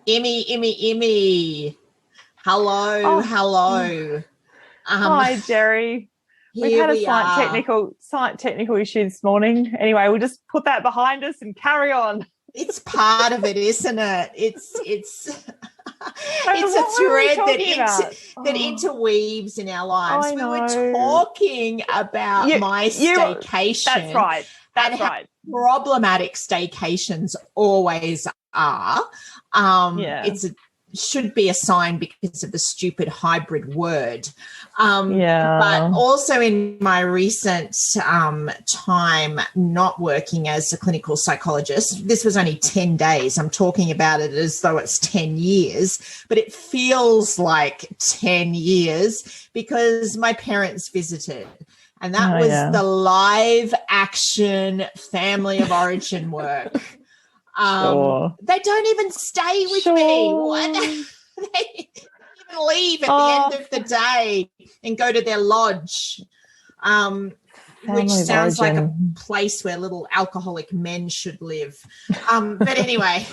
Immy. Hello, Oh, hello. hi, Gerri. We've Here had a we are. slight technical issue this morning. Anyway, we'll just put that behind us and carry on. It's part of it, isn't it? It's So a what were we thread talking about? that interweaves in our lives. I We were know. talking about my staycation. That's right. That's right. How problematic staycations always are. It's should be a sign because of the stupid hybrid word. But also in my recent time not working as a clinical psychologist, this was only 10 days. I'm talking about it as though it's 10 years, but it feels like 10 years because my parents visited. And that was the live action family of origin work. They don't even stay with me. What? They even leave at the end of the day and go to their lodge, which sounds like a place where little alcoholic men should live. But anyway,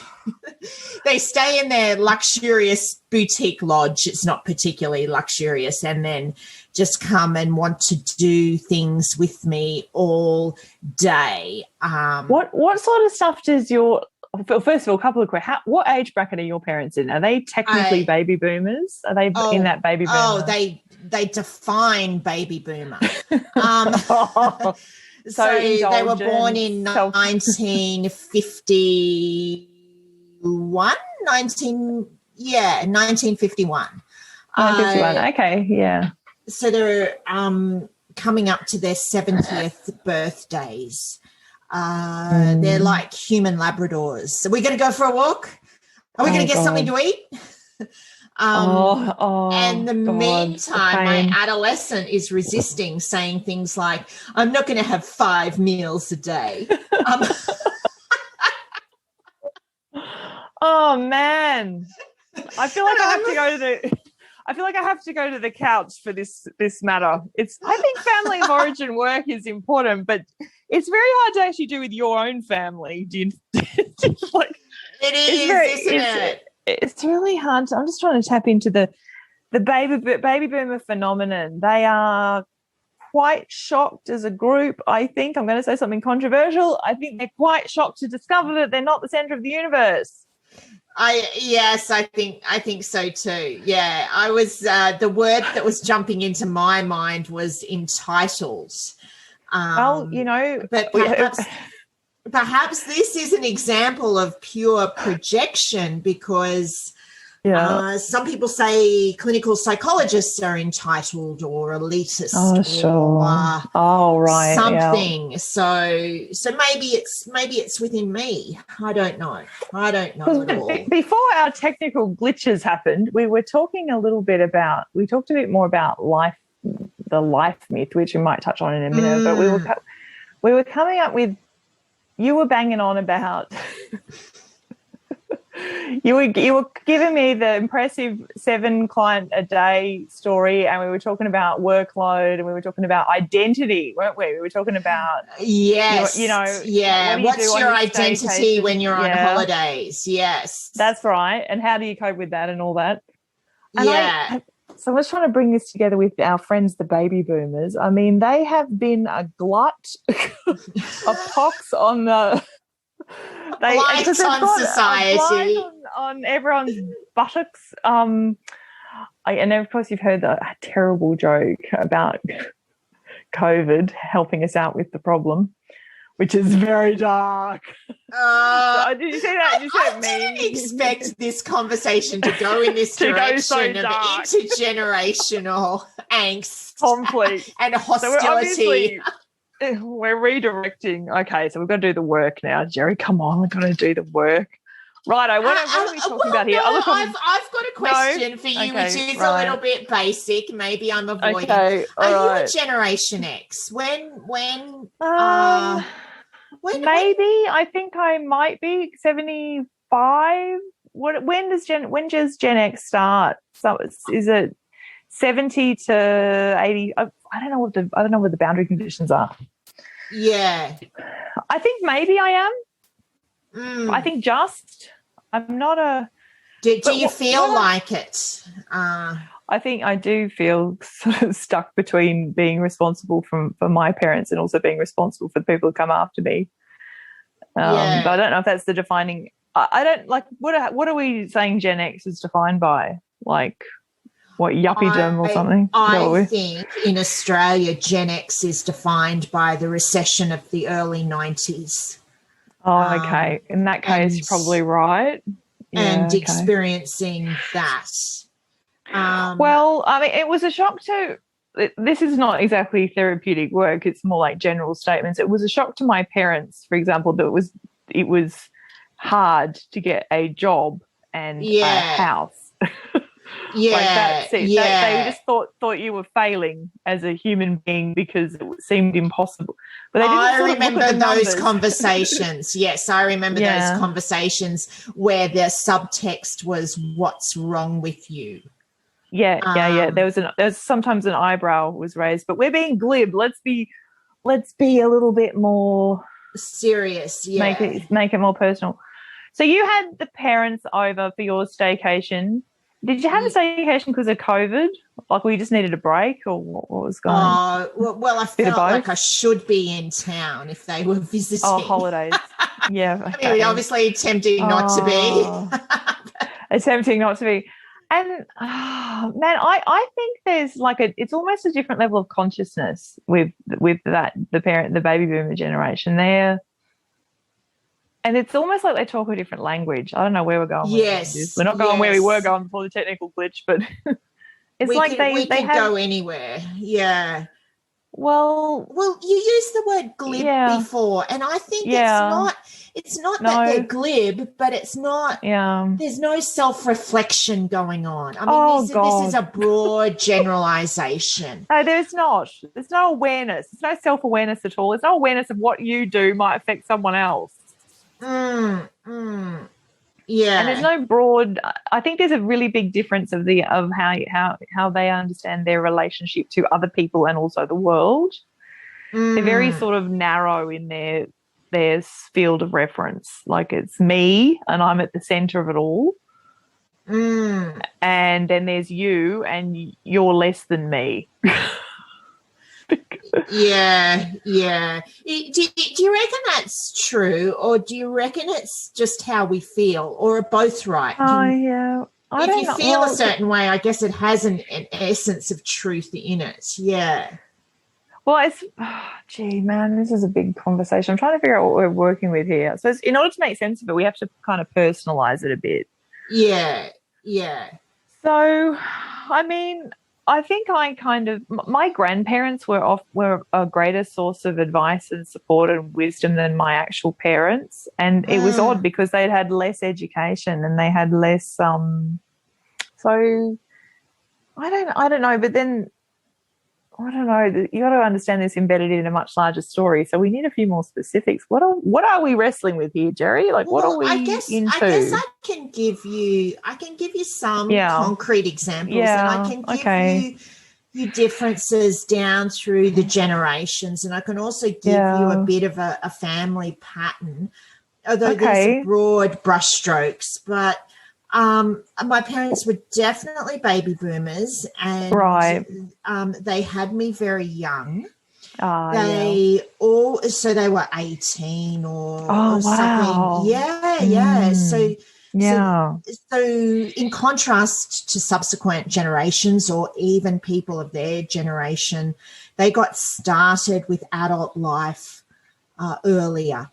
they stay in their luxurious boutique lodge. It's not particularly luxurious, and then just come and want to do things with me all day. What sort of stuff does your first of all, a couple of questions. What age bracket are your parents in? Are they technically baby boomers? Are they in that baby boomer? Oh, they define baby boomer. So they were born in 1951. 1951. 1951. Okay, yeah. So they're coming up to their 70th birthdays. They're like human Labradors. So we're going to go for a walk? Are we going to get something to eat? And the meantime, my adolescent is resisting, saying things like, I'm not going to have 5 meals a day. Oh, man. I feel like I have to go to the couch for this matter. I think family of origin work is important, but it's very hard to actually do with your own family. It is, isn't it? It's really hard. I'm just trying to tap into the baby boomer phenomenon. They are quite shocked as a group, I think. I'm going to say something controversial. I think they're quite shocked to discover that they're not the centre of the universe. I think so too. Yeah, I was the word that was jumping into my mind was entitled. But perhaps this is an example of pure projection because some people say clinical psychologists are entitled or elitist or something. Yeah. So maybe it's within me. I don't know at all. Before our technical glitches happened, we talked a bit more about life, the life myth, which we might touch on in a minute, but we were coming up with, you were banging on about you were giving me the impressive 7 client a day story, and we were talking about workload, and we were talking about identity, weren't we? We were talking about what's your identity when you're on holidays? Yes, that's right. And how do you cope with that and all that? And so I was trying to bring this together with our friends, the baby boomers. I mean, they have been a glut of pox on the blight on society, on everyone's buttocks. And of course, you've heard the terrible joke about COVID helping us out with the problem, which is very dark. Did you see that? I didn't expect this conversation to go in this direction of intergenerational angst, conflict, and hostility. So we're redirecting. Okay, so we've got to do the work now, Gerri. Come on, we've got to do the work. Righto, what are we talking about here? I've got a question for you, which is a little bit basic. Maybe I'm avoiding. Okay, are you a Generation X? When? Maybe I think I might be 75. When does Gen X start? So is it 70 to 80? I don't know what the boundary conditions are. Yeah, I think maybe I am. I think I'm not a. Do you feel like it? I think I do feel sort of stuck between being responsible for my parents and also being responsible for the people who come after me. But I don't know if that's the defining. I don't like. What are we saying Gen X is defined by? Like what, yuppiedom or something? I think in Australia, Gen X is defined by the recession of the early 90s. Oh, okay. In that case, you're probably right. And experiencing that. Well, I mean, it was a shock to. This is not exactly therapeutic work. It's more like general statements. It was a shock to my parents, for example, that it was hard to get a job and a house. Like that's it. They just thought you were failing as a human being because it seemed impossible. But they didn't I remember those conversations. Yes, I remember those conversations where the subtext was, "What's wrong with you?" Yeah. There was sometimes an eyebrow was raised, but we're being glib. Let's be a little bit more serious. Yeah, make it more personal. So you had the parents over for your staycation. Did you have a staycation because of COVID? Like we just needed a break, or what was going on? Well, I felt like I should be in town if they were visiting. Oh, holidays. Yeah. Okay. I mean, obviously attempting not to be. Attempting not to be. And, man, I think there's like it's almost a different level of consciousness with the baby boomer generation there. And it's almost like they talk a different language. I don't know where we're going. Yes. We're not going where we were going before the technical glitch, but it's we can go anywhere. Yeah. Well, you used the word glib before, and I think it's not that they're glib, but it's not. There's no self-reflection going on. I mean, this is a broad generalisation. No, there's not. There's no awareness. There's no self-awareness at all. There's no awareness of what you do might affect someone else. Yeah. And there's no broad. I think there's a really big difference of how they understand their relationship to other people and also the world. They're very sort of narrow in their field of reference. Like it's me and I'm at the center of it all. And then there's you and you're less than me. Yeah. Do you reckon that's true, or do you reckon it's just how we feel, or are both right? If you feel a certain way, I guess it has an essence of truth in it. Yeah. Well, man, this is a big conversation. I'm trying to figure out what we're working with here. So in order to make sense of it, we have to kind of personalize it a bit. Yeah. So, I mean, I think my grandparents were a greater source of advice and support and wisdom than my actual parents. And it was odd because they'd had less education and they had less, so I don't know, but then I don't know, you got to understand this embedded in a much larger story. So we need a few more specifics. What are we wrestling with here, Gerri? Like, what are we into? I guess I can give you some concrete examples, and I can give you differences down through the generations, and I can also give you a bit of a family pattern, although there's broad brushstrokes. But my parents were definitely baby boomers, and they had me very young. They were 18 or something. Yeah. So in contrast to subsequent generations or even people of their generation, they got started with adult life earlier.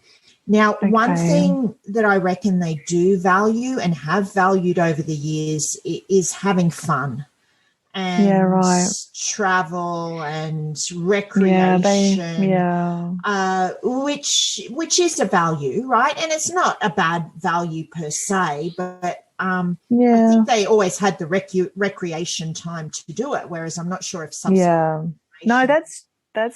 Now, one thing that I reckon they do value and have valued over the years is having fun and travel and recreation, which is a value, right? And it's not a bad value per se, but I think they always had the recreation time to do it, whereas I'm not sure if No, that's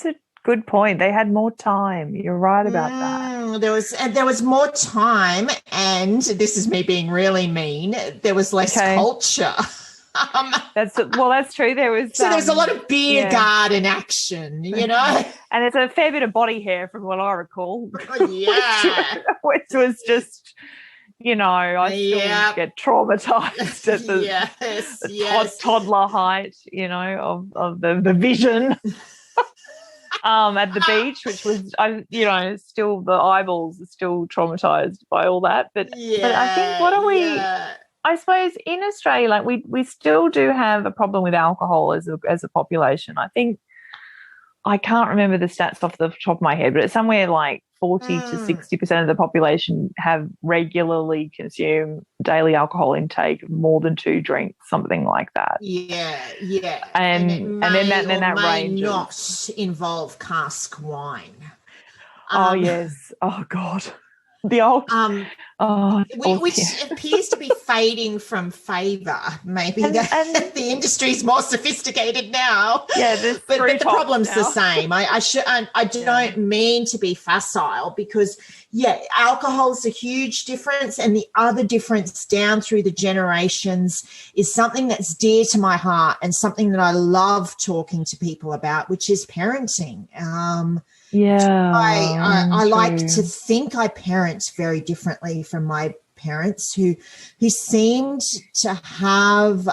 a good point. They had more time. You're right about that. There was more time, and this is me being really mean. There was less culture. That's true. There was a lot of beer garden action, you know, and there's a fair bit of body hair from what I recall. Yeah, which was just You know, I still get traumatized at the toddler height, you know, of the vision at the beach, which was, still the eyeballs are still traumatized by all that. But I think I suppose in Australia, like we still do have a problem with alcohol as a population. I think I can't remember the stats off the top of my head, but it's somewhere like 40 to 60% of the population have regularly consumed daily alcohol intake of more than 2 drinks, something like that. Yeah. And then that may ranges. Not involve cask wine. Oh yes. Oh God. The old which appears to be fading from favour. Maybe the industry's more sophisticated now. Yeah, but the problem's now the same. I don't mean to be facile because alcohol's a huge difference, and the other difference down through the generations is something that's dear to my heart and something that I love talking to people about, which is parenting. I like to think I parent very differently from my parents who seemed to have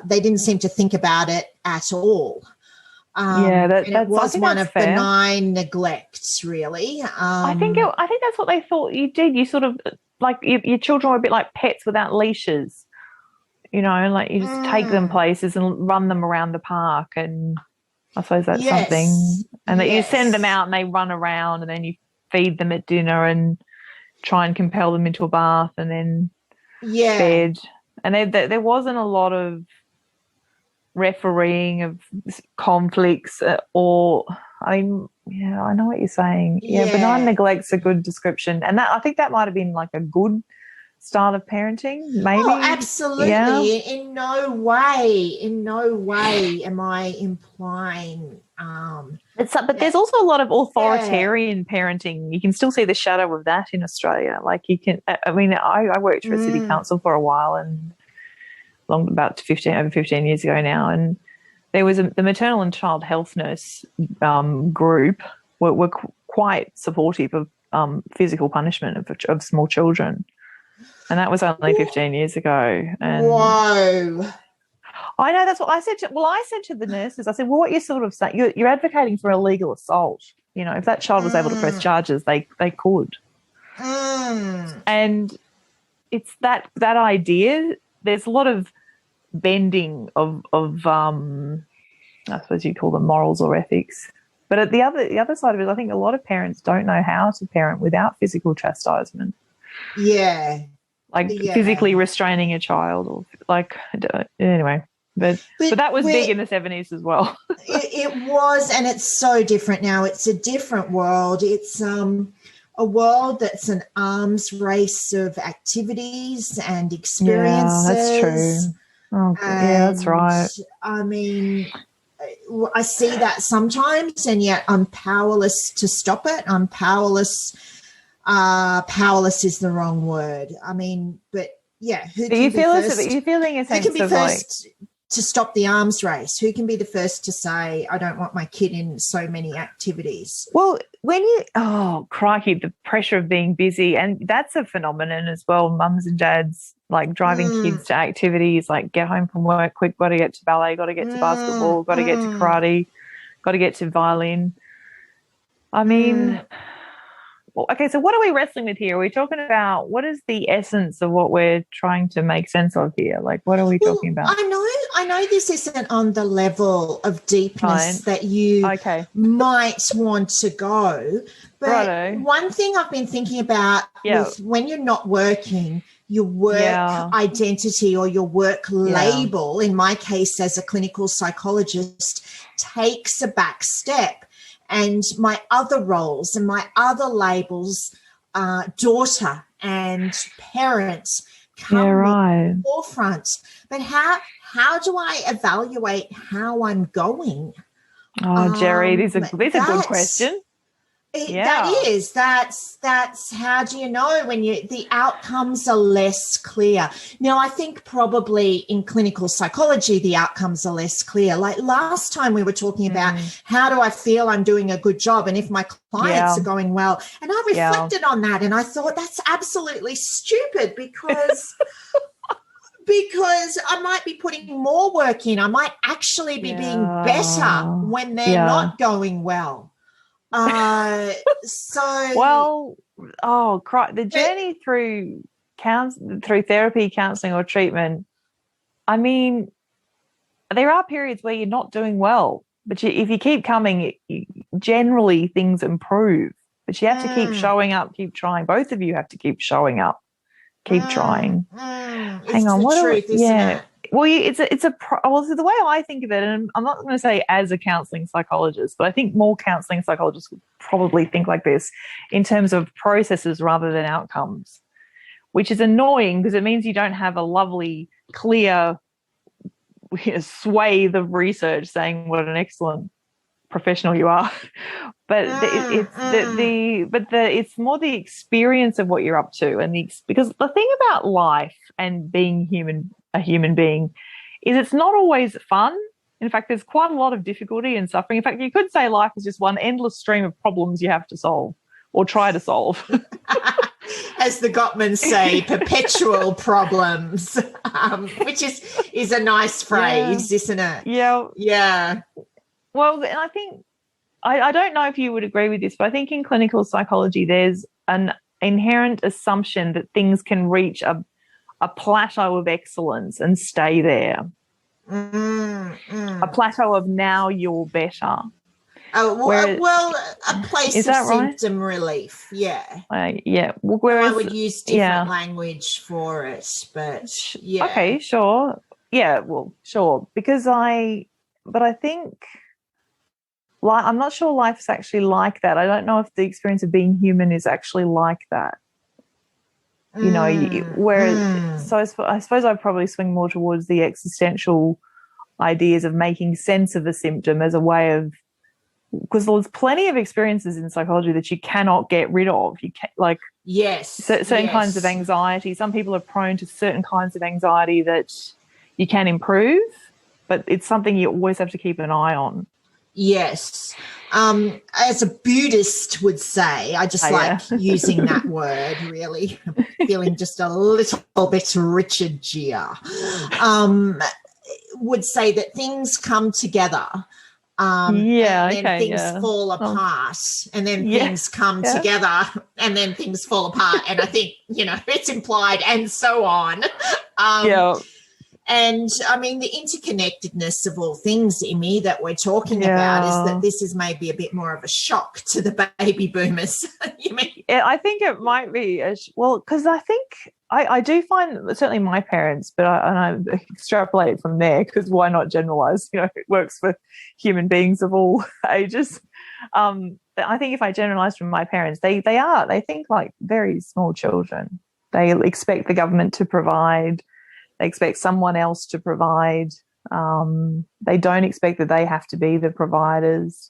they didn't seem to think about it at all. It was one of benign neglects, really. I think that's what they thought you did. You sort of like your children were a bit like pets without leashes, you know, like you just take them places and run them around the park, and I suppose that's something. And that you send them out and they run around, and then you feed them at dinner and try and compel them into a bath and then bed. And there wasn't a lot of refereeing of conflicts I know what you're saying. Benign neglect's a good description. And I think that might have been like a good style of parenting, maybe. Oh, absolutely. Yeah. In no way am I implying but there's also a lot of authoritarian parenting. You can still see the shadow of that in Australia. Like you can, I mean, I worked for a city council for a while, and about 15 years ago now, and there was the maternal and child health nurse group were quite supportive of physical punishment of small children. And that was only 15 years ago. And whoa. I know, that's what I said. I said to the nurses, I said, well, what you're sort of saying, you're advocating for illegal assault. You know, if that child was able to press charges, they could. And it's that idea. There's a lot of bending of I suppose you call them morals or ethics. But at the other side of it, I think a lot of parents don't know how to parent without physical chastisement. Yeah. Like physically restraining a child, or anyway. But that was big in the 70s as well. It was, and it's so different now. It's a different world. It's a world that's an arms race of activities and experiences. Yeah, that's true. Oh, that's right. I mean, I see that sometimes, and yet I'm powerless to stop it. I'm powerless. Powerless is the wrong word. I mean, but who can be first? Are you feeling a sense who can be first to stop the arms race? Who can be the first to say, I don't want my kid in so many activities? Well, crikey, the pressure of being busy, and that's a phenomenon as well. Mums and dads like driving kids to activities, like get home from work quick, got to get to ballet, got to get to basketball, got to get to karate, got to get to violin. I mean, okay, so what are we wrestling with here? Are we talking about what is the essence of what we're trying to make sense of here? Like, what are we talking about? I know this isn't on the level of deepness that you might want to go, but one thing I've been thinking about with when you're not working, your work identity or your work label, in my case as a clinical psychologist, takes a back step. And my other roles and my other labels, daughter and parent, come to the forefront. But how do I evaluate how I'm going? Oh, Gerri, these are good question. That's how do you know when the outcomes are less clear. Now, I think probably in clinical psychology, the outcomes are less clear. Like last time we were talking about how do I feel I'm doing a good job and if my clients are going well. And I reflected on that and I thought that's absolutely stupid because I might be putting more work in. I might actually be being better when they're not going well. The journey through therapy, counselling or treatment, I mean, there are periods where you're not doing well, but if you keep coming, generally things improve, but you have to keep showing up, keep trying. Both of you have to keep showing up, keep trying. Hang on, what truth, isn't it? Well, so the way I think of it, and I'm not going to say as a counselling psychologist, but I think more counselling psychologists would probably think like this in terms of processes rather than outcomes, which is annoying because it means you don't have a lovely, clear swathe of research saying what an excellent professional you are, but it's more the experience of what you're up to, and because the thing about life and being a human being is it's not always fun. In fact, there's quite a lot of difficulty and suffering. In fact, you could say life is just one endless stream of problems you have to solve or try to solve. As the Gottmans say, perpetual problems, which is a nice phrase, isn't it? Yeah. Well, and I think, I don't know if you would agree with this, but I think in clinical psychology there's an inherent assumption that things can reach a plateau of excellence and stay there. A plateau of now you're better. A place of symptom relief, Whereas, I would use different language for it, but Okay, sure. Yeah, well, sure. Because I think, I'm not sure life's actually like that. I don't know if the experience of being human is actually like that. So I suppose I'd probably swing more towards the existential ideas of making sense of a symptom as a way of, because there's plenty of experiences in psychology that you cannot get rid of. You can, certain kinds of anxiety. Some people are prone to certain kinds of anxiety that you can improve, but it's something you always have to keep an eye on. Yes. As a Buddhist would say, I just using that word, really. Feeling just a little bit Richard Gere. Would say that things come together. And then things fall apart, and then things come together, and then things fall apart. And I think, it's implied, and so on. And I mean, the interconnectedness of all things, Imi, that we're talking about is that this is maybe a bit more of a shock to the baby boomers. You mean? I think it might be because I think I do find certainly my parents, but I extrapolate from there because why not generalize? It works for human beings of all ages. But I think if I generalize from my parents, they think like very small children. They expect the government to provide. They expect someone else to provide. They don't expect that they have to be the providers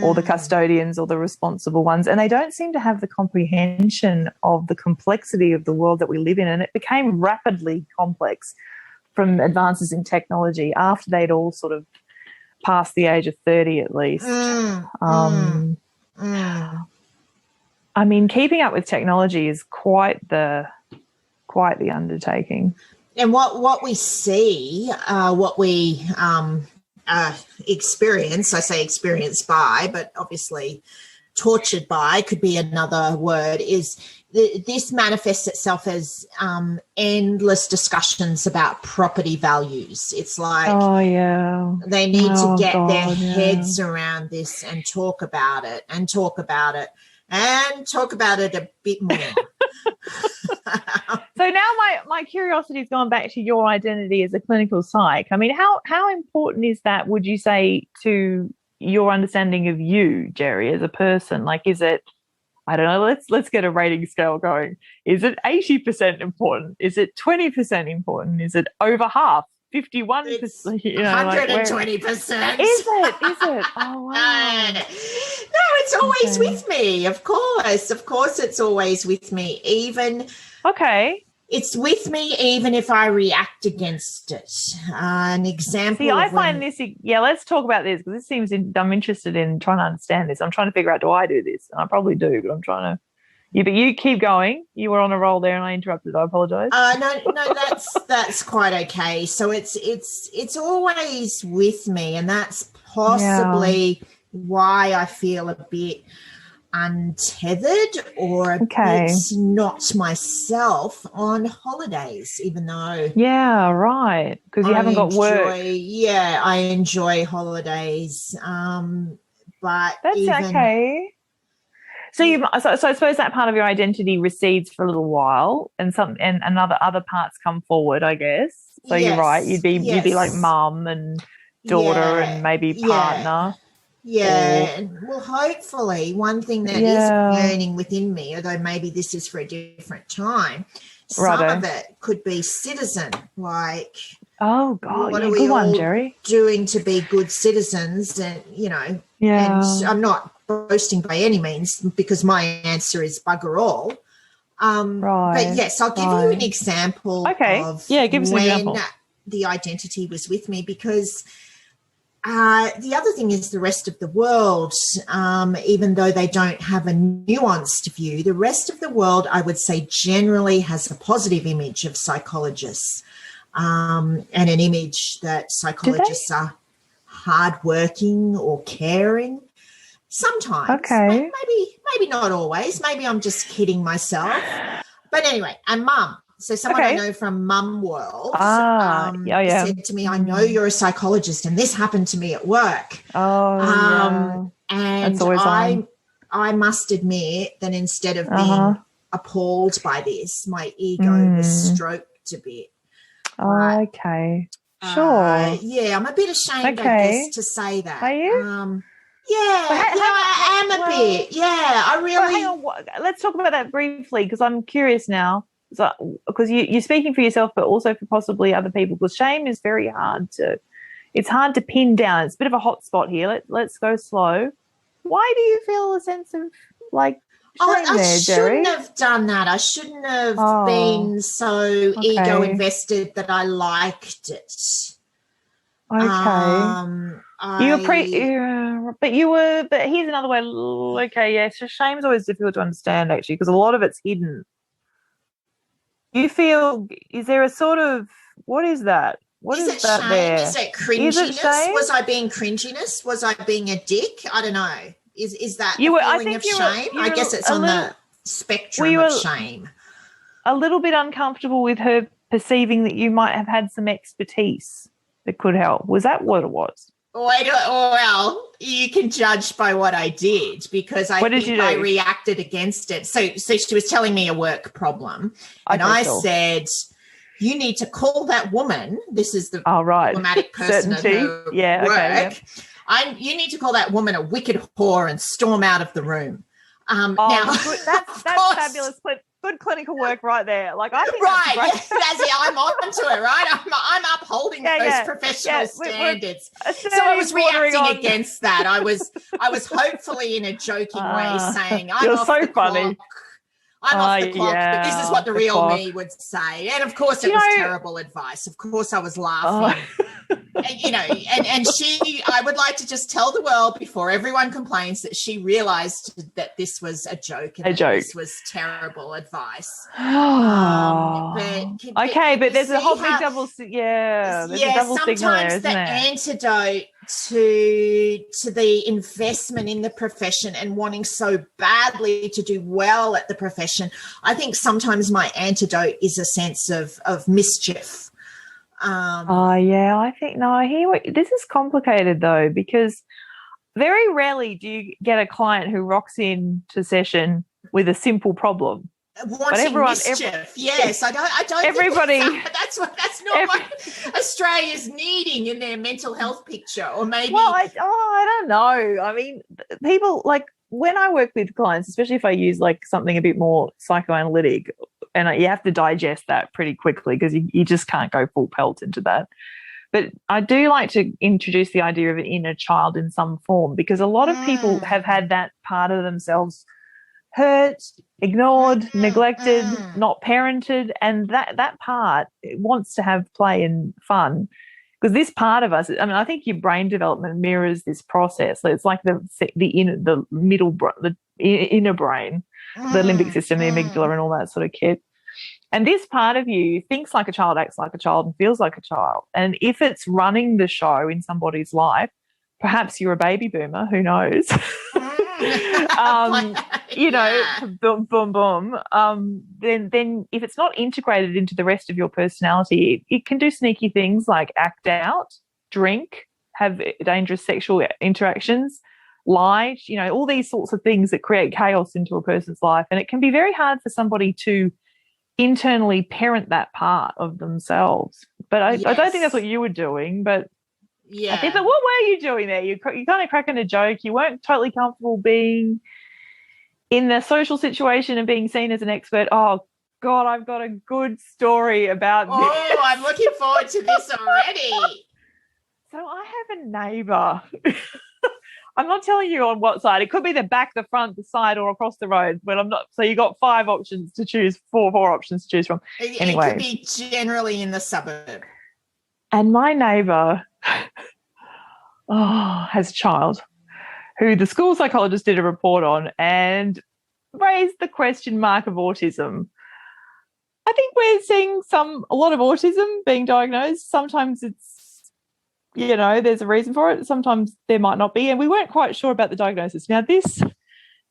or the custodians or the responsible ones. And they don't seem to have the comprehension of the complexity of the world that we live in. And it became rapidly complex from advances in technology after they'd all sort of passed the age of 30 at least. I mean, keeping up with technology is quite the undertaking. And what we see, what we experience, I say experienced by, but obviously tortured by could be another word, is this manifests itself as endless discussions about property values. It's like they need to get their heads around this and talk about it and talk about it and talk about it a bit more. So now my curiosity has gone back to your identity as a clinical psych. I mean, how important is that, would you say, to your understanding of you, Gerri, as a person? Like, is it, I don't know, let's get a rating scale going. Is it 80% important? Is it 20% important? Is it over half, 51%. It's 120%. Is it? Oh, wow. No, it's always with me. Of course, it's always with me. It's with me even if I react against it. An example. See, I find this. Yeah, let's talk about this because this seems. I'm interested in trying to understand this. I'm trying to figure out, do I do this? And I probably do, but I'm trying to. Yeah, but you keep going. You were on a roll there, and I interrupted. I apologise. No, that's quite okay. So it's always with me, and that's possibly why I feel a bit untethered or a bit not myself on holidays, even though because you haven't got work. I enjoy holidays, but that's okay. So I suppose that part of your identity recedes for a little while, and other parts come forward, I guess. So you're right. You'd be like mum and daughter and maybe partner. Yeah, well, hopefully one thing that is burning within me, although maybe this is for a different time, some of it could be citizen, like, oh, God, what are we all Gerri? Doing to be good citizens? And, and I'm not boasting by any means because my answer is bugger all. But, yes, I'll give you an example of when the identity was with me, because the other thing is the rest of the world, even though they don't have a nuanced view, the rest of the world, I would say, generally has a positive image of psychologists, and an image that psychologists are hardworking or caring. Sometimes, maybe not always. Maybe I'm just kidding myself. But anyway, and mum. So someone I know from Mum World said to me, I know you're a psychologist and this happened to me at work. And I must admit that instead of being appalled by this, my ego was stroked a bit. Okay. Sure. Yeah, I'm a bit ashamed, I guess, to say that. Are you? I am a bit. Yeah, I really. Well, hang on. Let's talk about that briefly because I'm curious now. So, because you're speaking for yourself, but also for possibly other people. Because shame is very hard to. It's hard to pin down. It's a bit of a hot spot here. Let's go slow. Why do you feel a sense of shame I shouldn't have done that. I shouldn't have been so ego invested that I liked it. Okay. But here's another way. Okay, yeah. So shame's always difficult to understand, actually, because a lot of it's hidden. You feel? Is there a sort of what is that? What is that shame? there? Is it cringiness? Was I being cringiness? Was I being a dick? I don't know. Is that a feeling of shame? I guess it's on the spectrum of shame. A little bit uncomfortable with her perceiving that you might have had some expertise that could help. Was that what it was? Well, you can judge by what I did because I think I reacted against it. So she was telling me a work problem, and I said, you need to call that woman. This is the problematic person at her work. Okay, you need to call that woman a wicked whore and storm out of the room. Now, that's fabulous. Good clinical work right there. Like I think that's I'm onto it, right? I'm upholding those professional standards. So I was reacting against that. I was hopefully in a joking way saying, "I'm off the clock. I'm off the clock." But this is what the real me would say, and of course it was terrible advice. Of course I was laughing. And she, I would like to just tell the world before everyone complains that she realised that this was a joke and this was terrible advice. But there's a whole big double, there's a double signal there, isn't there? Antidote to the investment in the profession and wanting so badly to do well at the profession, I think sometimes my antidote is a sense of mischief. I think I hear this is complicated though, because very rarely do you get a client who rocks into session with a simple problem. Wanting mischief, yes. I don't. Everybody. That's not what Australia's needing in their mental health picture, or maybe. Well, I don't know. I mean, people like when I work with clients, especially if I use like something a bit more psychoanalytic. And you have to digest that pretty quickly because you just can't go full pelt into that. But I do like to introduce the idea of an inner child in some form, because a lot of people have had that part of themselves hurt, ignored, neglected, not parented, and that part wants to have play and fun. Because this part of us, I mean, I think your brain development mirrors this process. So it's like the inner brain, the limbic system, the amygdala, and all that sort of kit. And this part of you thinks like a child, acts like a child, and feels like a child. And if it's running the show in somebody's life, perhaps you're a baby boomer, who knows? You know, boom, boom, boom. Then if it's not integrated into the rest of your personality, it can do sneaky things like act out, drink, have dangerous sexual interactions, lie, you know, all these sorts of things that create chaos into a person's life. And it can be very hard for somebody to internally parent that part of themselves. But I don't think that's what you were doing, but I think that, what were you doing there? You kind of cracking a joke. You weren't totally comfortable being in the social situation and being seen as an expert. Oh, God, I've got a good story about this. Oh, I'm looking forward to this already. So I have a neighbour. I'm not telling you on what side. It could be the back, the front, the side, or across the road. But I'm not. So you got four options to choose from. Anyway, it could be generally in the suburb. And my neighbour has a child who the school psychologist did a report on and raised the question mark of autism. I think we're seeing a lot of autism being diagnosed. Sometimes it's, you know, there's a reason for it. Sometimes there might not be. And we weren't quite sure about the diagnosis. Now, this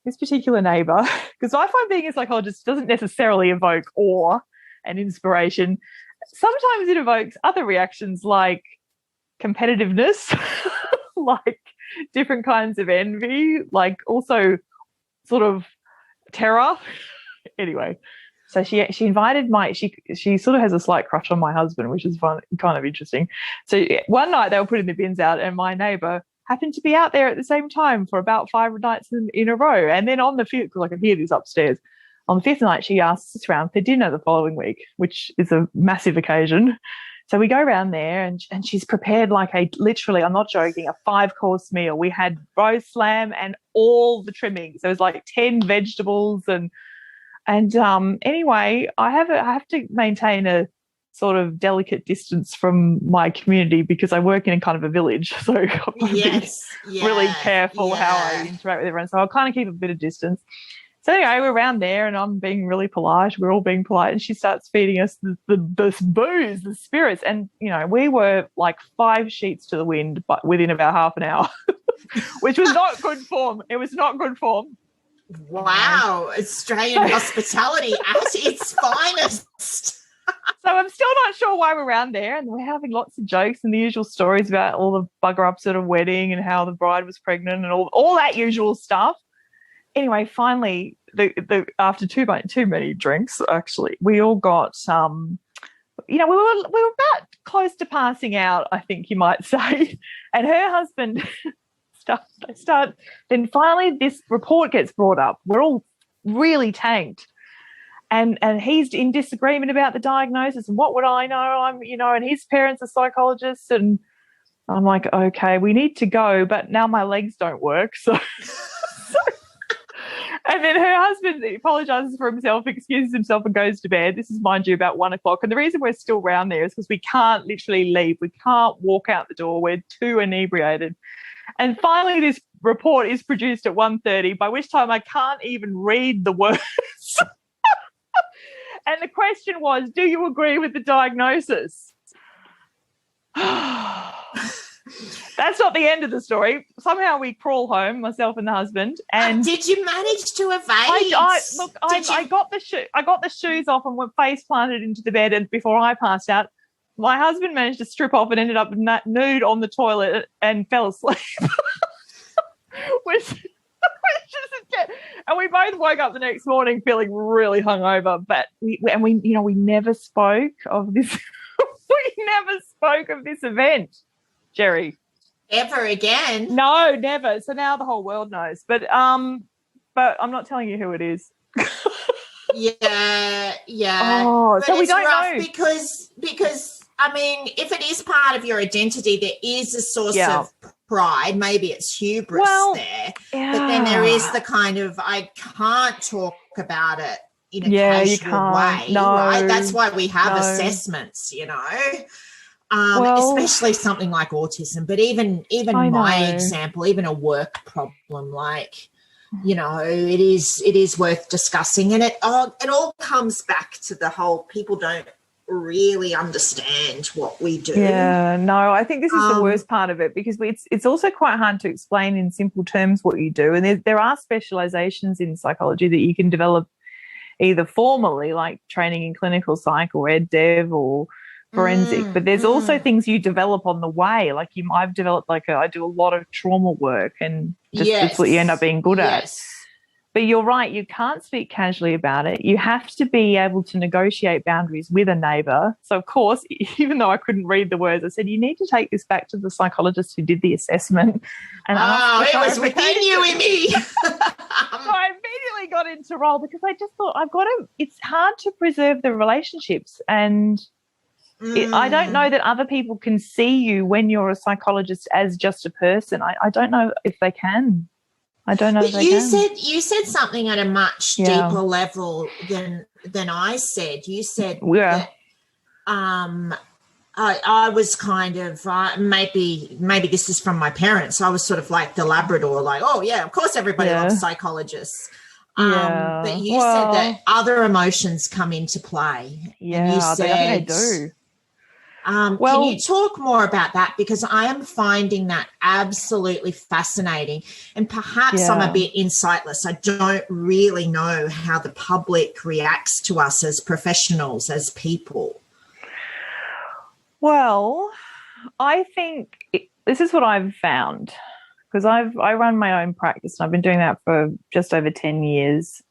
particular neighbour, because I find being a psychologist doesn't necessarily evoke awe and inspiration. Sometimes it evokes other reactions like competitiveness, like different kinds of envy, like also sort of terror. Anyway, so she invited she sort of has a slight crush on my husband, which is fun, kind of interesting. So one night they were putting the bins out and my neighbour happened to be out there at the same time for about 5 nights in a row. And then on the fifth, because I can hear this upstairs, on the fifth night, she asks us around for dinner the following week, which is a massive occasion. So we go around there and she's prepared like literally, I'm not joking, a 5-course meal. We had roast lamb and all the trimmings. There was like 10 vegetables and anyway, I have to maintain a sort of delicate distance from my community because I work in kind of a village. So I've got to be really careful how I interact with everyone. So I'll kind of keep a bit of distance. So anyway, we're around there and I'm being really polite. We're all being polite and she starts feeding us the booze, the spirits. And, you know, we were like 5 sheets to the wind but within about half an hour, which was not good form. It was not good form. Wow, Australian hospitality at its finest. So I'm still not sure why we're around there, and we're having lots of jokes and the usual stories about all the bugger-ups at a wedding and how the bride was pregnant and all that usual stuff. Anyway, finally, after too many drinks, actually, we all got you know, we were about close to passing out, I think you might say, and her husband then finally this report gets brought up. We're all really tanked. And he's in disagreement about the diagnosis and what would I know? And his parents are psychologists and I'm like, okay, we need to go, but now my legs don't work. So and then her husband apologises for himself, excuses himself and goes to bed. This is, mind you, about 1:00. And the reason we're still around there is because we can't literally leave. We can't walk out the door. We're too inebriated. And finally this report is produced at 1:30, by which time I can't even read the words. And the question was, do you agree with the diagnosis? That's not the end of the story. Somehow we crawl home, myself and the husband. And did you manage to evade? I got the shoes off and went face planted into the bed, and before I passed out, my husband managed to strip off and ended up nude on the toilet and fell asleep. And we both woke up the next morning feeling really hungover, but we never spoke of this. We never spoke of this event, Gerri. Ever again? No, never. So now the whole world knows. But I'm not telling you who it is. Yeah. Oh, but so we don't know because I mean, if it is part of your identity, there is a source of pride. Maybe it's hubris there. Yeah. But then there is the kind of, I can't talk about it in a casual way. No, right? That's why we have assessments, you know. Especially something like autism, but even my example, even a work problem, like, you know, it is worth discussing. And it all comes back to the whole people don't really understand what we do. Yeah, no, I think this is the worst part of it, because it's also quite hard to explain in simple terms what you do. And there are specializations in psychology that you can develop either formally, like training in clinical psych or ed dev or forensic, but there's also things you develop on the way. Like I've developed I do a lot of trauma work, and that's what you end up being good at. But you're right, you can't speak casually about it. You have to be able to negotiate boundaries with a neighbour. So, of course, even though I couldn't read the words, I said, you need to take this back to the psychologist who did the assessment. And it was within you, Amy. So I immediately got into role, because I just thought it's hard to preserve the relationships, and I don't know that other people can see you when you're a psychologist as just a person. I don't know if they can. I don't know if they can. You said something at a much deeper level than I said. You said that I was kind of maybe this is from my parents. I was sort of like the Labrador, like, oh yeah, of course everybody loves psychologists. But you said that other emotions come into play. Yeah, and you said, I think they do. Can you talk more about that? Because I am finding that absolutely fascinating, and perhaps I'm a bit insightless. I don't really know how the public reacts to us as professionals, as people. Well, I think this is what I've found, because I run my own practice, and I've been doing that for just over 10 years.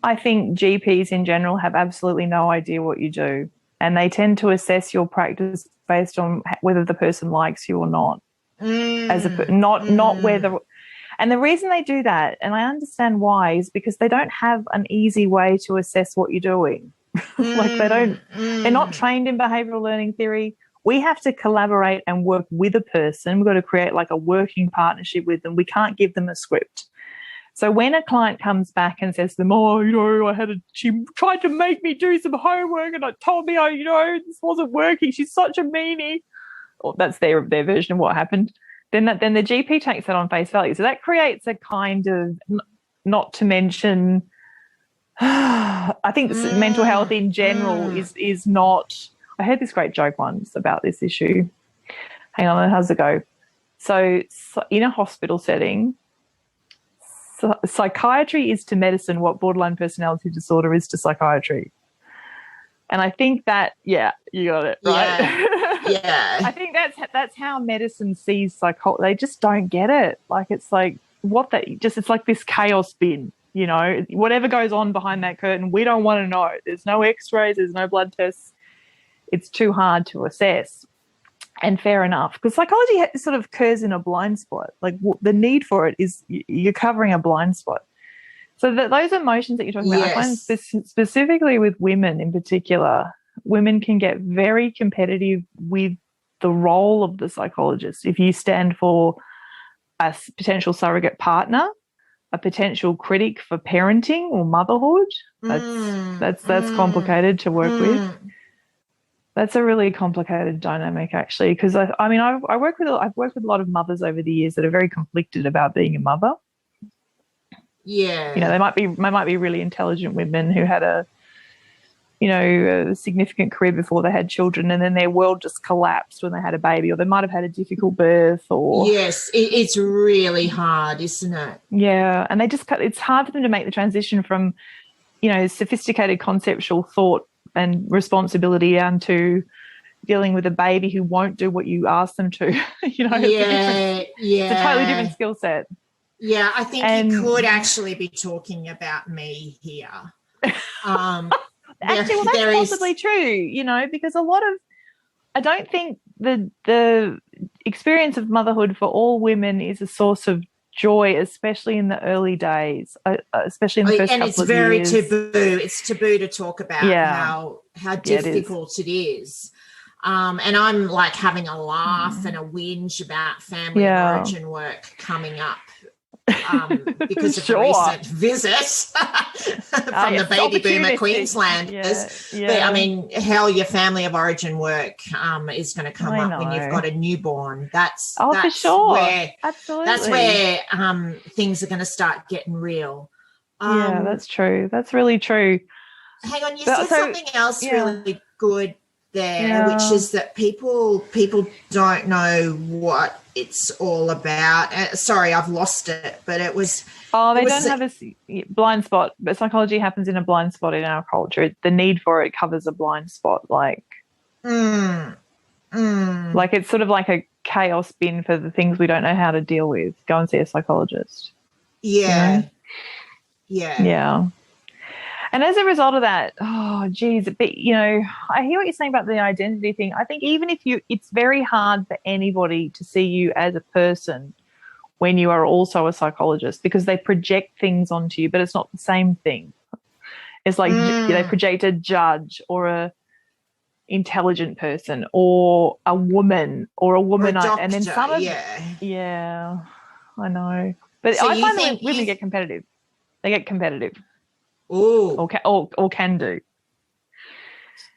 I think GPs in general have absolutely no idea what you do. And they tend to assess your practice based on whether the person likes you or not, not whether. And the reason they do that, and I understand why, is because they don't have an easy way to assess what you're doing. They're not trained in behavioural learning theory. We have to collaborate and work with a person. We've got to create like a working partnership with them. We can't give them a script. So when a client comes back and says to them, oh, you know, she tried to make me do some homework and I told me, this wasn't working. She's such a meanie. Or that's their version of what happened. Then the GP takes that on face value. So that creates a kind of, not to mention, I think mental health in general is not. I heard this great joke once about this issue. Hang on, how's it go? So in a hospital setting, psychiatry is to medicine what borderline personality disorder is to psychiatry. And I think that, you got it, right? Yeah. I think that's how medicine sees psychology. They just don't get it. Like, it's like, it's like this chaos bin, you know, whatever goes on behind that curtain, we don't want to know. There's no x-rays, there's no blood tests. It's too hard to assess. And fair enough, because psychology sort of occurs in a blind spot. Like, the need for it is you're covering a blind spot. So those emotions that you're talking about, I find specifically with women in particular, women can get very competitive with the role of the psychologist. If you stand for a potential surrogate partner, a potential critic for parenting or motherhood, that's complicated to work with. That's a really complicated dynamic, actually, because I've worked with a lot of mothers over the years that are very conflicted about being a mother. Yeah, you know, they might be really intelligent women who had a significant career before they had children, and then their world just collapsed when they had a baby, or they might have had a difficult birth. Or it's really hard, isn't it? Yeah, and it's hard for them to make the transition from, sophisticated conceptual thought and responsibility down to dealing with a baby who won't do what you ask them to. It's a totally different skill set. Yeah, I think you could actually be talking about me here. Actually, that's possibly true, because I don't think the experience of motherhood for all women is a source of joy, especially in the early days, especially in the first couple of years. And it's very taboo. It's taboo to talk about how difficult it is. And I'm like having a laugh and a whinge about family of origin work coming up because of the recent visit from the baby boomer Queenslanders. But I mean, hell, your family of origin work is going to come up when you've got a newborn. That's for sure. Where, absolutely. That's where things are going to start getting real. Yeah, that's true. That's really true. Hang on, you said something else really good there, which is that people don't know what it's all about. Sorry, I've lost it, but it was. Oh, they don't have a blind spot, but psychology happens in a blind spot in our culture. The need for it covers a blind spot, like it's sort of like a chaos bin for the things we don't know how to deal with. Go and see a psychologist. Yeah. You know? Yeah. And as a result of that, I hear what you're saying about the identity thing. I think even if it's very hard for anybody to see you as a person when you are also a psychologist, because they project things onto you, but it's not the same thing. It's like they project a judge or a intelligent person or a woman or a woman, and then some of I know. But so I find that women get competitive. They get competitive. Ooh. Or can do.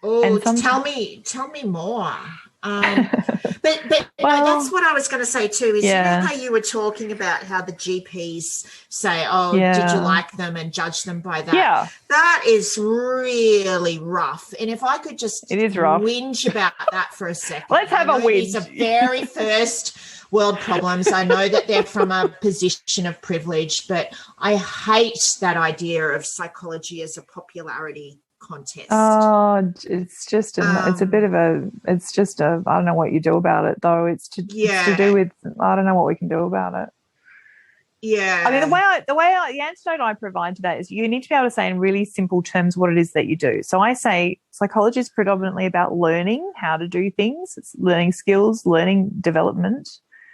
Oh, tell me more. But that's what I was going to say too. Is you know how you were talking about how the GPs say, did you like them and judge them by that? Yeah. That is really rough. And if I could just whinge about that for a second. Let's have a whinge. These are very first world problems. I know that they're from a position of privilege, but I hate that idea of psychology as a popularity contest. Oh, it's just I don't know what you do about it though. It's to do with, I don't know what we can do about it. Yeah. I mean, the antidote I provide to that is you need to be able to say in really simple terms what it is that you do. So I say psychology is predominantly about learning how to do things. It's learning skills, learning development.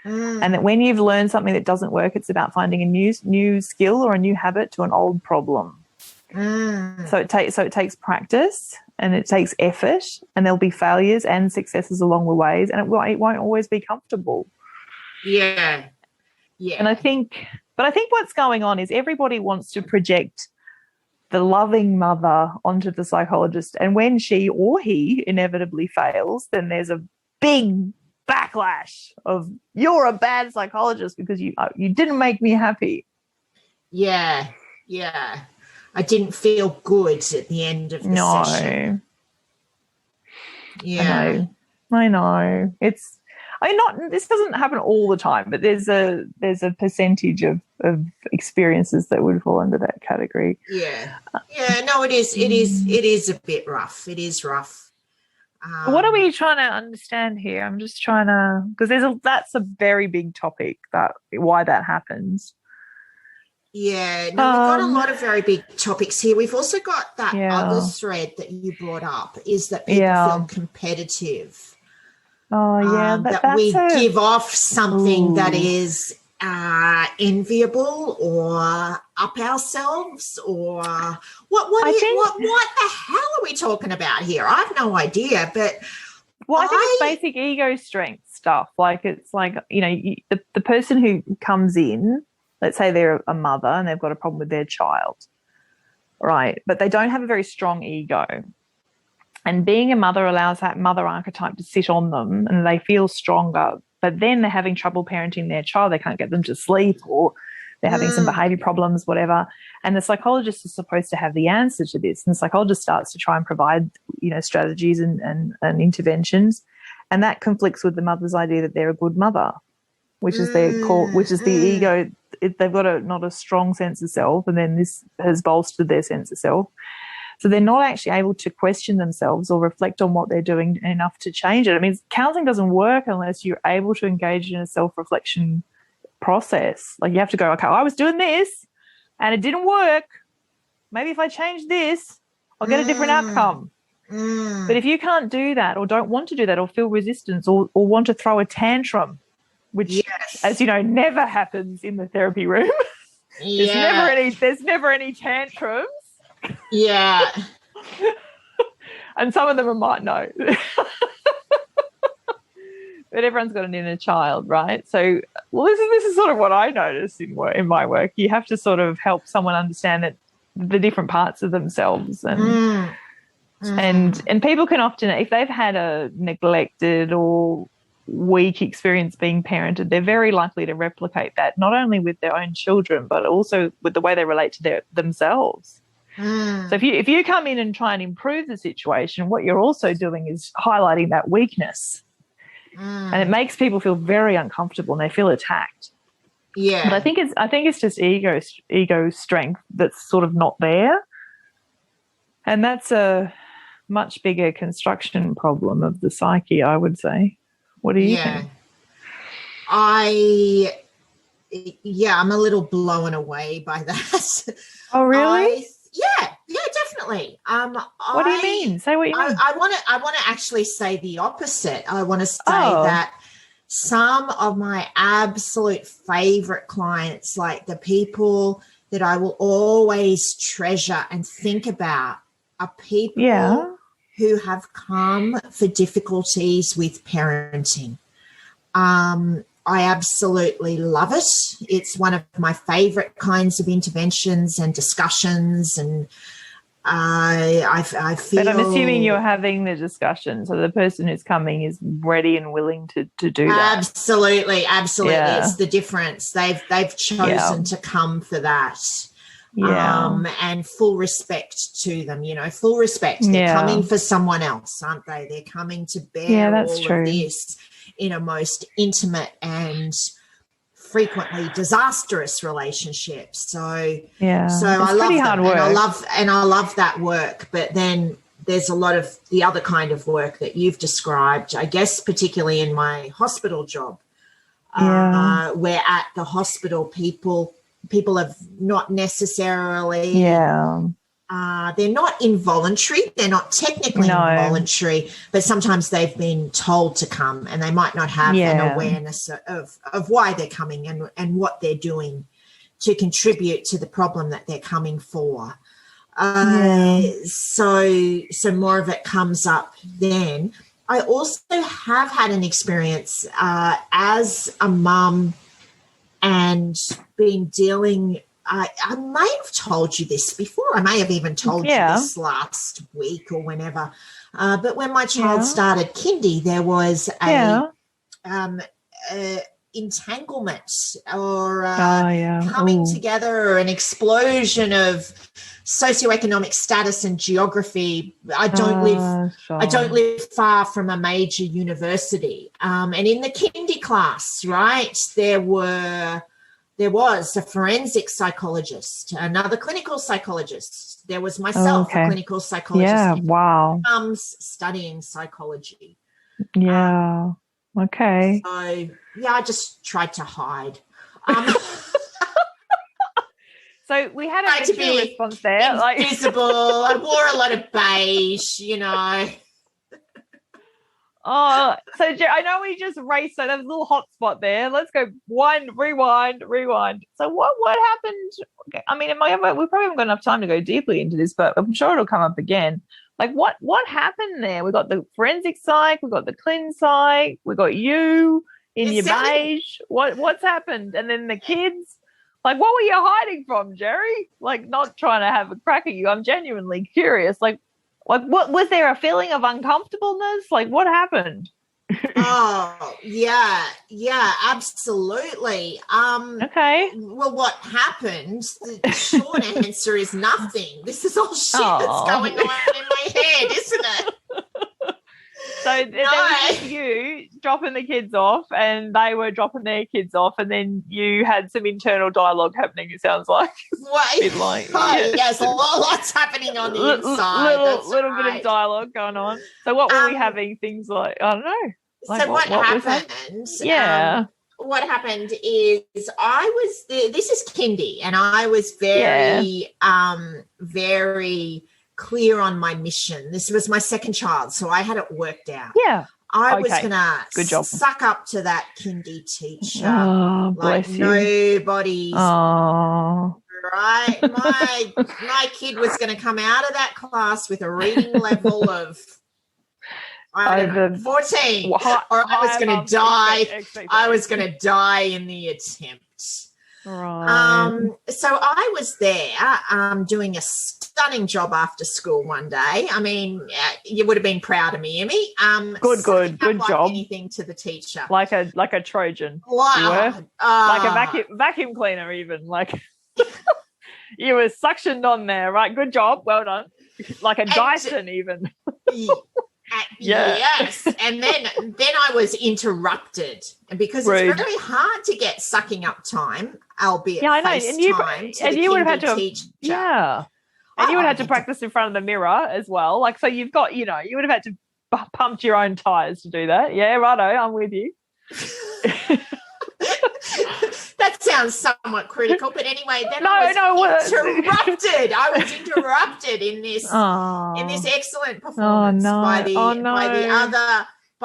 And that when you've learned something that doesn't work, it's about finding a new skill or a new habit to an old problem. So it takes practice and it takes effort, and there'll be failures and successes along the ways, and it won't always be comfortable. Yeah. And I think what's going on is everybody wants to project the loving mother onto the psychologist, and when she or he inevitably fails, then there's a big backlash of you're a bad psychologist because you didn't make me happy. Yeah. I didn't feel good at the end of the session. Yeah. I know. This doesn't happen all the time, but there's a percentage of experiences that would fall under that category. Yeah. No, it is a bit rough. It is rough. What are we trying to understand here? I'm just trying to, because that's a very big topic, why that happens. Yeah, no, we've got a lot of very big topics here. We've also got that other thread that you brought up, is that people feel competitive. Oh, yeah. That we give off something that is enviable or up ourselves, or what the hell are we talking about here? I have no idea, but I think it's basic ego strength stuff. Like, it's like, the person who comes in, let's say they're a mother and they've got a problem with their child, right? But they don't have a very strong ego. And being a mother allows that mother archetype to sit on them, and they feel stronger. But then they're having trouble parenting their child. They can't get them to sleep, or they're having some behaviour problems, whatever. And the psychologist is supposed to have the answer to this. And the psychologist starts to try and provide, strategies and interventions. And that conflicts with the mother's idea that they're a good mother, which is the ego. They've got not a strong sense of self, and then this has bolstered their sense of self. So they're not actually able to question themselves or reflect on what they're doing enough to change it. I mean, counselling doesn't work unless you're able to engage in a self-reflection process. Like, you have to go, okay, I was doing this and it didn't work. Maybe if I change this, I'll get a different outcome. But if you can't do that, or don't want to do that, or feel resistance, or want to throw a tantrum, which, as you know, never happens in the therapy room. There's never any tantrums. Yeah. And some of them might know. but everyone's got an inner child, right? So, well, this is sort of what I noticed in my work. You have to sort of help someone understand that the different parts of themselves, and people can often, if they've had a neglected or weak experience being parented, they're very likely to replicate that, not only with their own children, but also with the way they relate to themselves. So if you come in and try and improve the situation, what you're also doing is highlighting that weakness. And it makes people feel very uncomfortable and they feel attacked. Yeah. But I think it's just ego strength that's sort of not there. And that's a much bigger construction problem of the psyche, I would say. What do you think? I'm a little blown away by that. Oh, really? Yeah, definitely. What do you mean? Say what you mean. I want to actually say the opposite. I want to say that some of my absolute favorite clients, like the people that I will always treasure and think about, are people who have come for difficulties with parenting. I absolutely love it. It's one of my favorite kinds of interventions and discussions, and I feel. But I'm assuming you're having the discussion, so the person who's coming is ready and willing to do that. Absolutely. Yeah. It's the difference. They've chosen to come for that. And full respect to them, full respect. They're coming for someone else, aren't they? They're coming to bear all of this in a most intimate and frequently disastrous relationship. So I love them, hard work. and I love that work. But then there's a lot of the other kind of work that you've described, I guess, particularly in my hospital job, where at the hospital people have not necessarily they're not involuntary, they're not technically involuntary, but sometimes they've been told to come and they might not have an awareness of why they're coming and what they're doing to contribute to the problem that they're coming for. So more of it comes up then. I also have had an experience as a mum and been dealing, I may have told you this before. I may have even told you this last week or whenever. But when my child started kindy, there was a entanglement or coming together, or an explosion of socioeconomic status and geography. I don't live far from a major university, and in the kindy class, right, there was a forensic psychologist, another clinical psychologist. There was myself, a clinical psychologist. Yeah, wow. Studying psychology. Yeah. Okay. So I just tried to hide. So we had a visual response there. Invisible. I wore a lot of beige, Oh, so I know we just raced. So there's a little hot spot there. Let's go rewind. So what happened? I mean, we probably haven't got enough time to go deeply into this, but I'm sure it'll come up again. Like what happened there? We got the forensic psych, we got the clin psych, we got you in your beige. What's happened? And then the kids. Like, what were you hiding from, Gerri? Like, not trying to have a crack at you. I'm genuinely curious. Like what was there a feeling of uncomfortableness? Like, what happened? Oh, yeah, absolutely. Okay. Well, what happened? The short answer is nothing. This is all shit that's going on in my head, isn't it? So there was just you dropping the kids off, and they were dropping their kids off, and then you had some internal dialogue happening, it sounds like. Yes, lots happening on the inside. Little bit of dialogue going on. So what were we having? Things like, I don't know. Like, so what happened? What happened is this is kindy, and I was very, very clear on my mission. This was my second child, so I had it worked out. Yeah. I was going to suck up to that kindy teacher. Oh, bless you. Nobody's right. My kid was going to come out of that class with a reading level of I don't know, 14, or I was going to die. I was going to die in the attempt. Right. So I was there doing a stunning job after school one day. I mean, you would have been proud of me, Emmy. Good like job. Anything to the teacher, like a Trojan. Wow. You were like a vacuum cleaner, even like you were suctioned on there. Right, good job, well done. Like a Dyson, even. Yes, and then I was interrupted, and because Rude. It's very hard to get sucking up time, albeit I know, and you would have had to teacher. And you would have to practice in front of the mirror as well. Like, so you've got, you would have had to pump your own tires to do that. Yeah, righto, I'm with you. That sounds somewhat critical, but anyway, then I was interrupted in this excellent performance by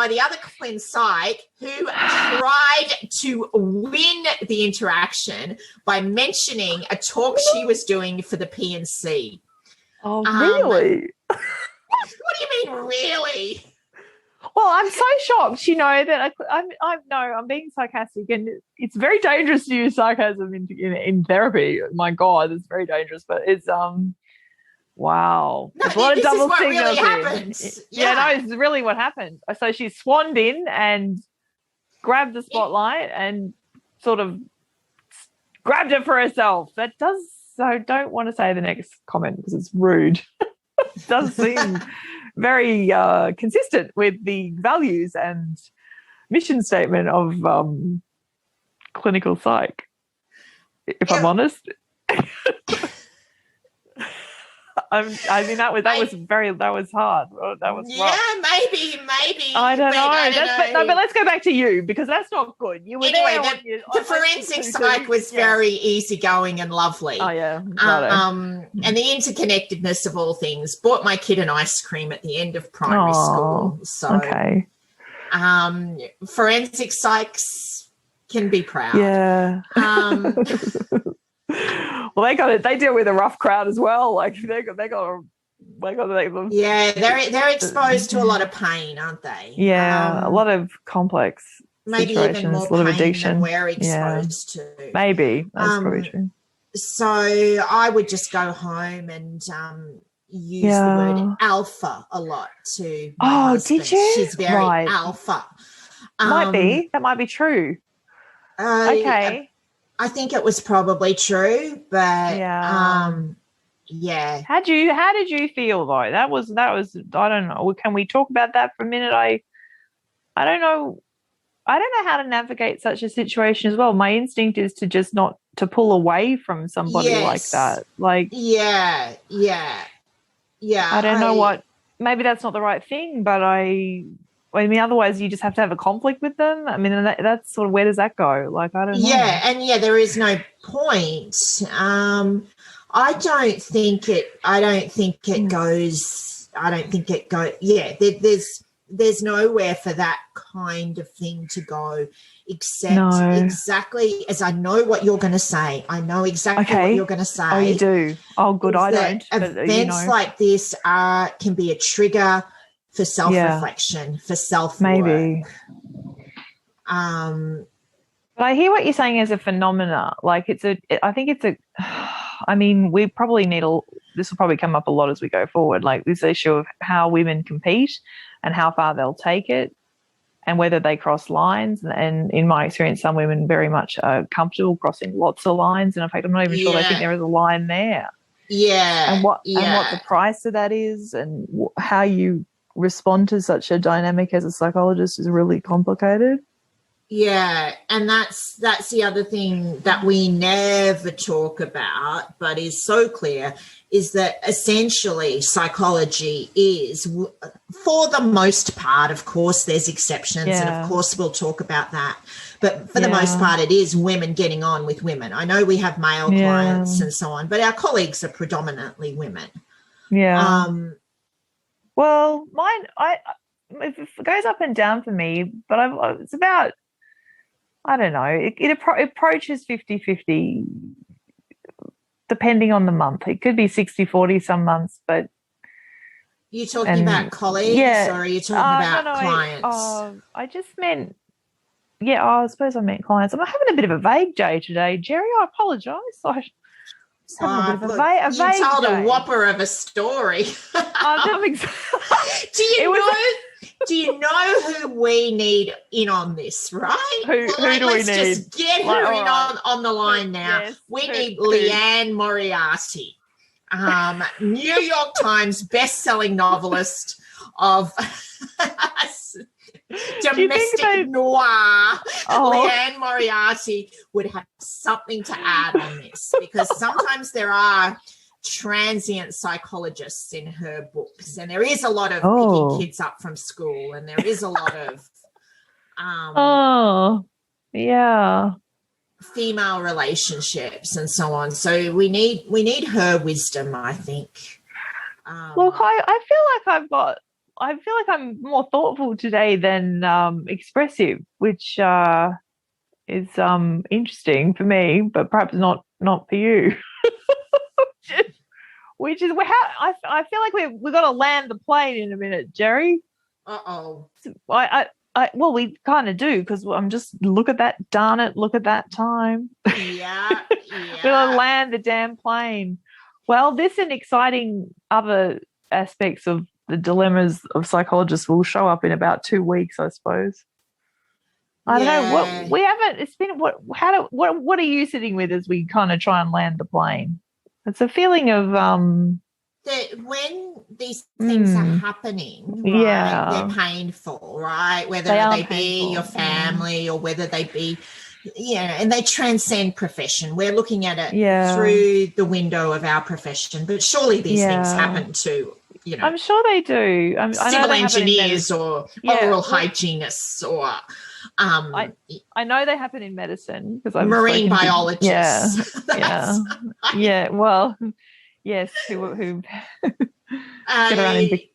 the other Clin Psych, who tried to win the interaction by mentioning a talk she was doing for the PNC. Oh, really? What do you mean, really? Well, I'm so shocked, that I'm being sarcastic, and it's very dangerous to use sarcasm in therapy. My God, it's very dangerous, but it's wow. There's a lot of double signals happens. It's really what happened. So she swanned in and grabbed the spotlight and sort of grabbed it for herself. So I don't want to say the next comment because it's rude. It does seem very consistent with the values and mission statement of clinical psych, if I'm honest. I mean, that was hard. That was rough. Maybe. I don't know. But let's go back to you, because that's not good. You were the forensic psych was very easygoing and lovely. Oh yeah, and the interconnectedness of all things. Bought my kid an ice cream at the end of primary school. So okay. Forensic psychs can be proud. Yeah. Well, they got it. They deal with a rough crowd as well. Like they're exposed to a lot of pain, aren't they? Yeah, a lot of complex maybe situations, even more a lot of pain addiction than we're exposed to. Maybe that's probably true. So I would just go home and use the word alpha a lot to my husband. Did you? She's very alpha. That might be true. Okay. I think it was probably true, but How did you feel though? That was I don't know. Can we talk about that for a minute? I don't know. I don't know how to navigate such a situation as well. My instinct is to just not to pull away from somebody like that. Like yeah. I don't know what. Maybe that's not the right thing, but I mean, otherwise you just have to have a conflict with them. I mean, that's sort of, where does that go? Like, I don't know. Yeah, and there is no point. I don't think it goes. Yeah, there's nowhere for that kind of thing to go, except exactly as I know what you're going to say. I know exactly what you're going to say. Oh, you do? Oh, good. I don't. Events like this can be a trigger for self-reflection, for self-work. Maybe. But I hear what you're saying as a phenomena. Like I mean, we probably this will probably come up a lot as we go forward, like this issue of how women compete and how far they'll take it and whether they cross lines. And in my experience, some women very much are comfortable crossing lots of lines. And in fact, I'm not even sure they think there is a line there. Yeah. And what the price of that is and how you respond to such a dynamic as a psychologist is really complicated. Yeah, and that's the other thing that we never talk about but is so clear, is that essentially psychology is, for the most part, of course there's exceptions and of course we'll talk about that, but for the most part it is women getting on with women. I know we have male clients and so on, but our colleagues are predominantly women. Yeah. Well, mine, it goes up and down for me, but it's about, I don't know, it approaches 50-50 depending on the month. It could be 60-40 some months, but You talking about colleagues or are you talking about clients? I just meant, I suppose I meant clients. I'm having a bit of a vague day today, Gerri. I apologise. I having a bit of a vague you told day. A whopper of a story. Do you know who we need in on this, right? Who do we need? Let's just get her in on the line now. Yes, we need Leanne Moriarty, New York Times best-selling novelist of domestic noir. Leanne Moriarty would have something to add on this, because sometimes there are transient psychologists in her books, and there is a lot of picking kids up from school, and there is a lot of female relationships and so on. So we need her wisdom, I think. Look, I feel like I'm more thoughtful today than expressive, which is interesting for me, but perhaps not for you. Which is how I feel like we've got to land the plane in a minute, Gerri. Well, we kind of do, because I'm just look at that time. Yeah. We're gonna land the damn plane. Well, this and exciting other aspects of the dilemmas of psychologists will show up in about 2 weeks, I suppose. I don't know what we haven't. It's been what are you sitting with as we kind of try and land the plane? It's a feeling of that when these things are happening, right, they're painful, right? Whether they be your family or whether they be, and they transcend profession. We're looking at it through the window of our profession, but surely these things happen to, I'm sure they do. civil engineers or oral hygienists or. I know they happen in medicine because I'm marine biologists. Well, yes, who get around in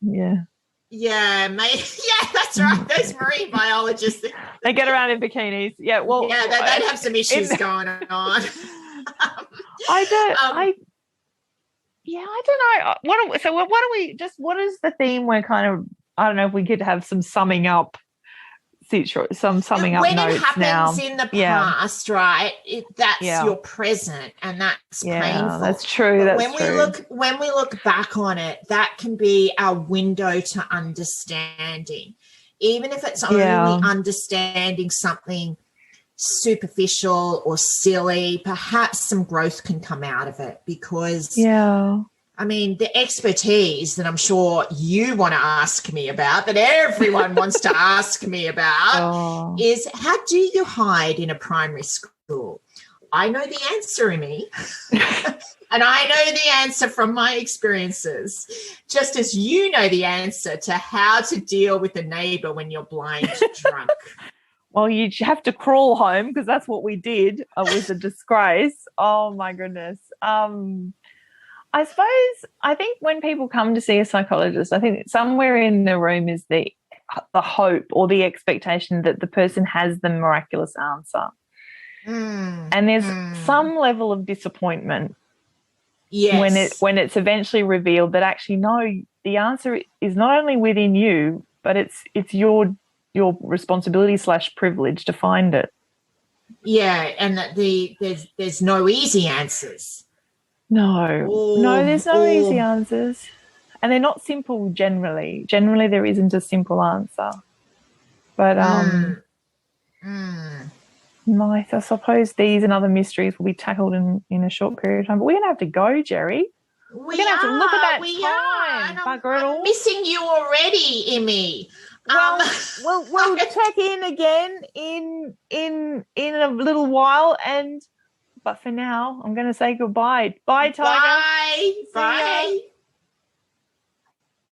that's right. Those marine biologists, they get around in bikinis. They'd have some issues going on. I don't know. What is the theme? We're kind of, I don't know if we could have some summing up. Some summing up when notes it happens now. In the past, right? That's your present, and that's painful. That's true. When we look back on it, that can be our window to understanding, even if it's only understanding something superficial or silly. Perhaps some growth can come out of it, because I mean, the expertise that I'm sure you want to ask me about, that everyone wants to ask me about, is how do you hide in a primary school? I know the answer, Amy, and I know the answer from my experiences, just as you know the answer to how to deal with a neighbour when you're blind drunk. Well, you have to crawl home, because that's what we did. It was a disgrace. Oh, my goodness. I think when people come to see a psychologist, I think somewhere in the room is the hope or the expectation that the person has the miraculous answer. And there's some level of disappointment when it's eventually revealed that actually, no, the answer is not only within you, but it's your responsibility / privilege to find it. Yeah, and that there's no easy answers. No, there's no easy answers. And they're not simple generally. Generally, there isn't a simple answer. But nice. I suppose these and other mysteries will be tackled in a short period of time. But we're going to have to go, Gerri. We're going to have to look at that time. I'm missing you already, Emmy. We'll check in again in a little while, but for now, I'm going to say goodbye. Bye, Tiger. Bye.